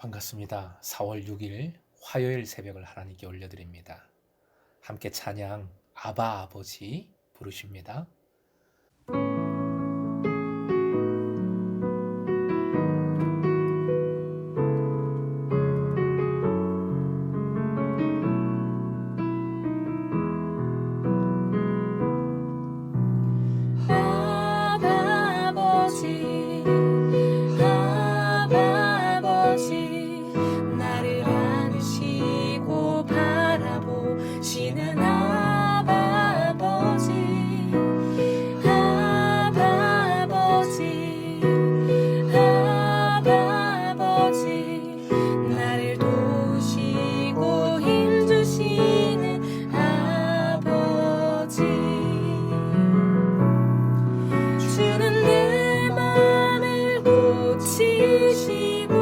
반갑습니다. 4월 6일 화요일 새벽을 하나님께 올려드립니다. 함께 찬양 아바 아버지 부르십니다. 아버지 아버지 나를 안으시고 바라보시는 아버지 아버지 나를 도우시고 힘주시는 아버지 주는 내 맘을 고치시고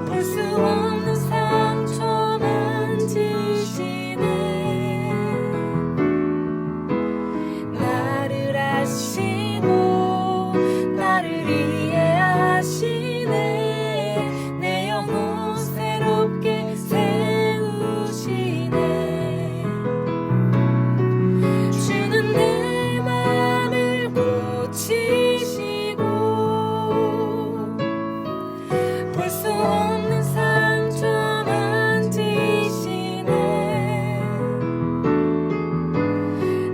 볼 수 없는 상처 만지시네 나를 아시고 나를 이해하시네 내 영혼 새롭게 세우시네 주는 내 맘을 고치시고 볼 수 없는 상처 만지시네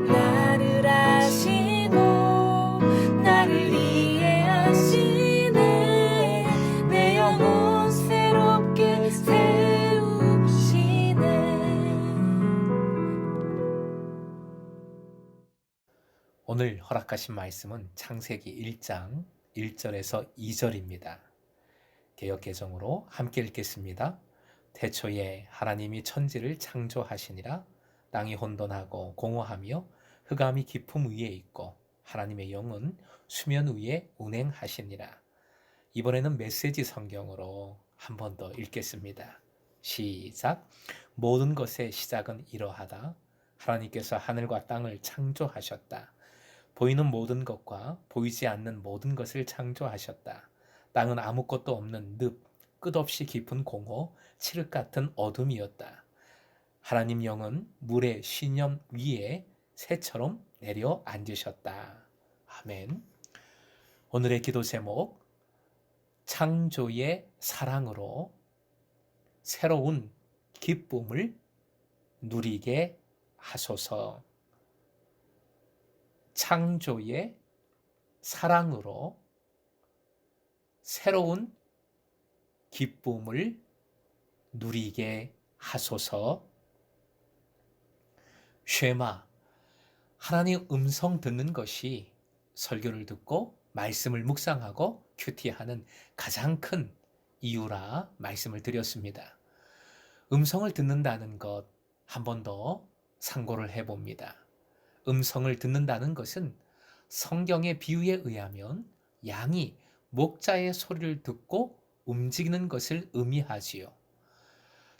나를 아시고 나를 이해하시네 내 영혼 새롭게 세우시네 오늘 허락하신 말씀은 창세기 1장 1절에서 2절입니다. 개역 개정으로 함께 읽겠습니다. 태초에 하나님이 천지를 창조하시니라. 땅이 혼돈하고 공허하며 흑암이 깊음 위에 있고 하나님의 영은 수면 위에 운행하시니라. 이번에는 메시지 성경으로 한 번 더 읽겠습니다. 시작. 모든 것의 시작은 이러하다. 하나님께서 하늘과 땅을 창조하셨다. 보이는 모든 것과 보이지 않는 모든 것을 창조하셨다. 땅은 아무것도 없는 늪, 끝없이 깊은 공허, 칠흑 같은 어둠이었다. 하나님 영은 물의 신념 위에 새처럼 내려 앉으셨다. 아멘. 오늘의 기도 제목, 창조의 사랑으로 새로운 기쁨을 누리게 하소서. 창조의 사랑으로 새로운 기쁨을 누리게 하소서. 쉐마, 하나님 음성 듣는 것이 설교를 듣고 말씀을 묵상하고 큐티하는 가장 큰 이유라 말씀을 드렸습니다. 음성을 듣는다는 것 한 번 더 상고를 해봅니다. 음성을 듣는다는 것은 성경의 비유에 의하면 양이 목자의 소리를 듣고 움직이는 것을 의미하지요.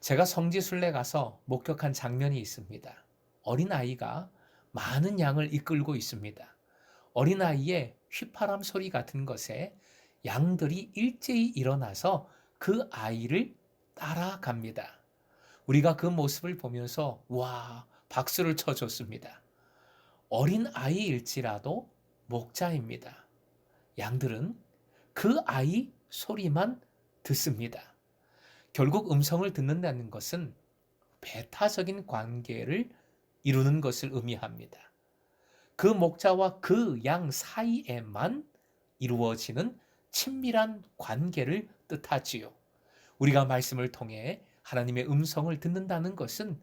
제가 성지순례 가서 목격한 장면이 있습니다. 어린아이가 많은 양을 이끌고 있습니다. 어린아이의 휘파람 소리 같은 것에 양들이 일제히 일어나서 그 아이를 따라갑니다. 우리가 그 모습을 보면서 와, 박수를 쳐줬습니다. 어린아이일지라도 목자입니다. 양들은 그 아이 소리만 듣습니다. 결국 음성을 듣는다는 것은 배타적인 관계를 이루는 것을 의미합니다. 그 목자와 그 양 사이에만 이루어지는 친밀한 관계를 뜻하지요. 우리가 말씀을 통해 하나님의 음성을 듣는다는 것은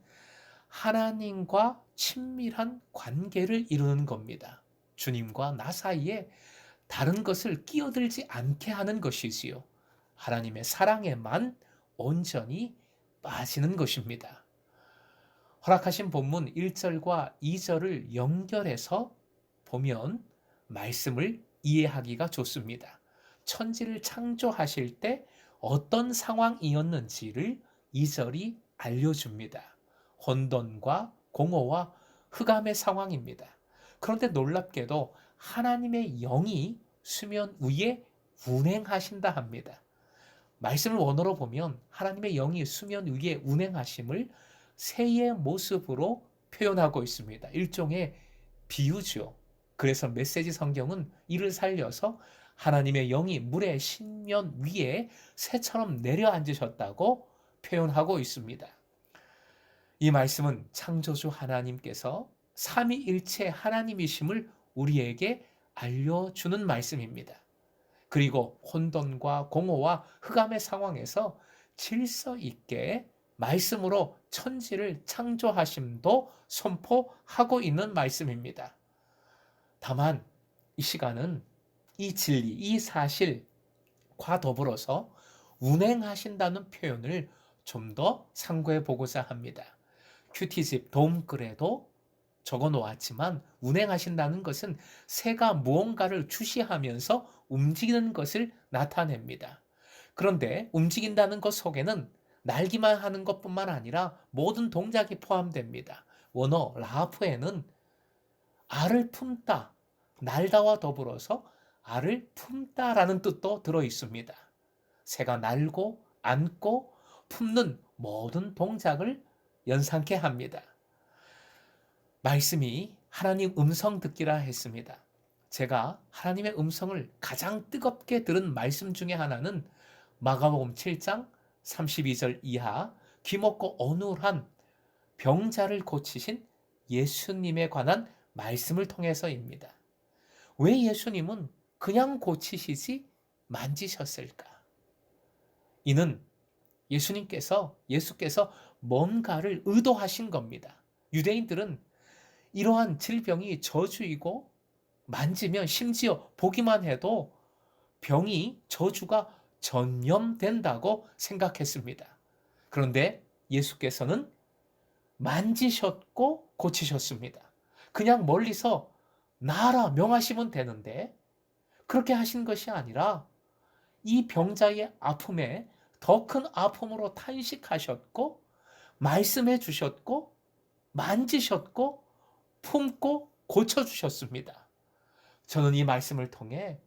하나님과 친밀한 관계를 이루는 겁니다. 주님과 나 사이에 다른 것을 끼어들지 않게 하는 것이지요. 하나님의 사랑에만 온전히 빠지는 것입니다. 허락하신 본문 1절과 2절을 연결해서 보면 말씀을 이해하기가 좋습니다. 천지를 창조하실 때 어떤 상황이었는지를 2절이 알려줍니다. 혼돈과 공허와 흑암의 상황입니다. 그런데 놀랍게도 하나님의 영이 수면 위에 운행하신다 합니다. 말씀을 원어로 보면 하나님의 영이 수면 위에 운행하심을 새의 모습으로 표현하고 있습니다. 일종의 비유죠. 그래서 메시지 성경은 이를 살려서 하나님의 영이 물의 신면 위에 새처럼 내려앉으셨다고 표현하고 있습니다. 이 말씀은 창조주 하나님께서 삼위일체 하나님이심을 우리에게 알려주는 말씀입니다. 그리고 혼돈과 공허와 흑암의 상황에서 질서 있게 말씀으로 천지를 창조하심도 선포하고 있는 말씀입니다. 다만 이 시간은 이 진리, 이 사실과 더불어서 운행하신다는 표현을 좀 더 상고해 보고자 합니다. 큐티집 도움글에도 적어 놓았지만 운행하신다는 것은 새가 무언가를 주시하면서 움직이는 것을 나타냅니다. 그런데 움직인다는 것 속에는 날기만 하는 것뿐만 아니라 모든 동작이 포함됩니다. 원어 라프에는 알을 품다, 날다와 더불어서 알을 품다라는 뜻도 들어 있습니다. 새가 날고 앉고 품는 모든 동작을 연상케 합니다. 말씀이 하나님 음성 듣기라 했습니다. 제가 하나님의 음성을 가장 뜨겁게 들은 말씀 중에 하나는 마가복음 7장 32절 이하 귀먹고 어눌한 병자를 고치신 예수님에 관한 말씀을 통해서입니다. 왜 예수님은 그냥 고치시지 만지셨을까? 이는 예수께서 뭔가를 의도하신 겁니다. 유대인들은 이러한 질병이 저주이고 만지면 심지어 보기만 해도 병이 저주가 전염된다고 생각했습니다. 그런데 예수께서는 만지셨고 고치셨습니다. 그냥 멀리서 나아라 명하시면 되는데 그렇게 하신 것이 아니라 이 병자의 아픔에 더 큰 아픔으로 탄식하셨고 말씀해 주셨고 만지셨고 품고 고쳐주셨습니다. 저는 이 말씀을 통해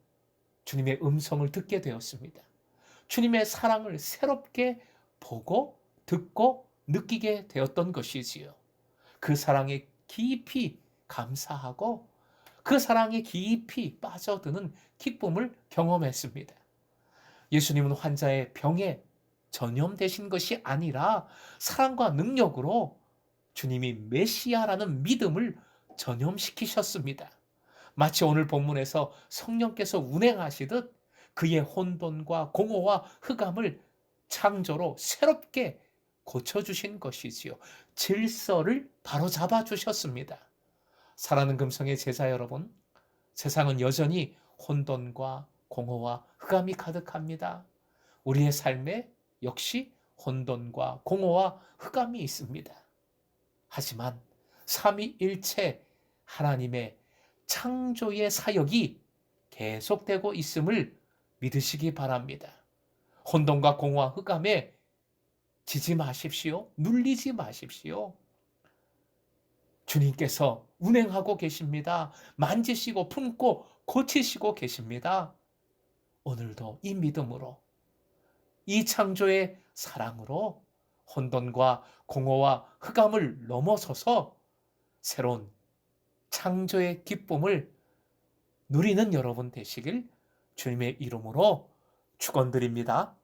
주님의 음성을 듣게 되었습니다. 주님의 사랑을 새롭게 보고 듣고 느끼게 되었던 것이지요. 그 사랑에 깊이 감사하고 그 사랑에 깊이 빠져드는 기쁨을 경험했습니다. 예수님은 환자의 병에 전염되신 것이 아니라 사랑과 능력으로 주님이 메시아라는 믿음을 전염시키셨습니다. 마치 오늘 본문에서 성령께서 운행하시듯 그의 혼돈과 공허와 흑암을 창조로 새롭게 고쳐주신 것이지요. 질서를 바로잡아 주셨습니다. 사랑하는 금성의 제자 여러분, 세상은 여전히 혼돈과 공허와 흑암이 가득합니다. 우리의 삶에 역시 혼돈과 공허와 흑암이 있습니다. 하지만 삼위일체 하나님의 창조의 사역이 계속되고 있음을 믿으시기 바랍니다. 혼돈과 공허와 흑암에 지지 마십시오. 눌리지 마십시오. 주님께서 운행하고 계십니다. 만지시고 품고 고치시고 계십니다. 오늘도 이 믿음으로 이 창조의 사랑으로 혼돈과 공허와 흑암을 넘어서서 새로운 창조의 기쁨을 누리는 여러분 되시길 주님의 이름으로 축원드립니다.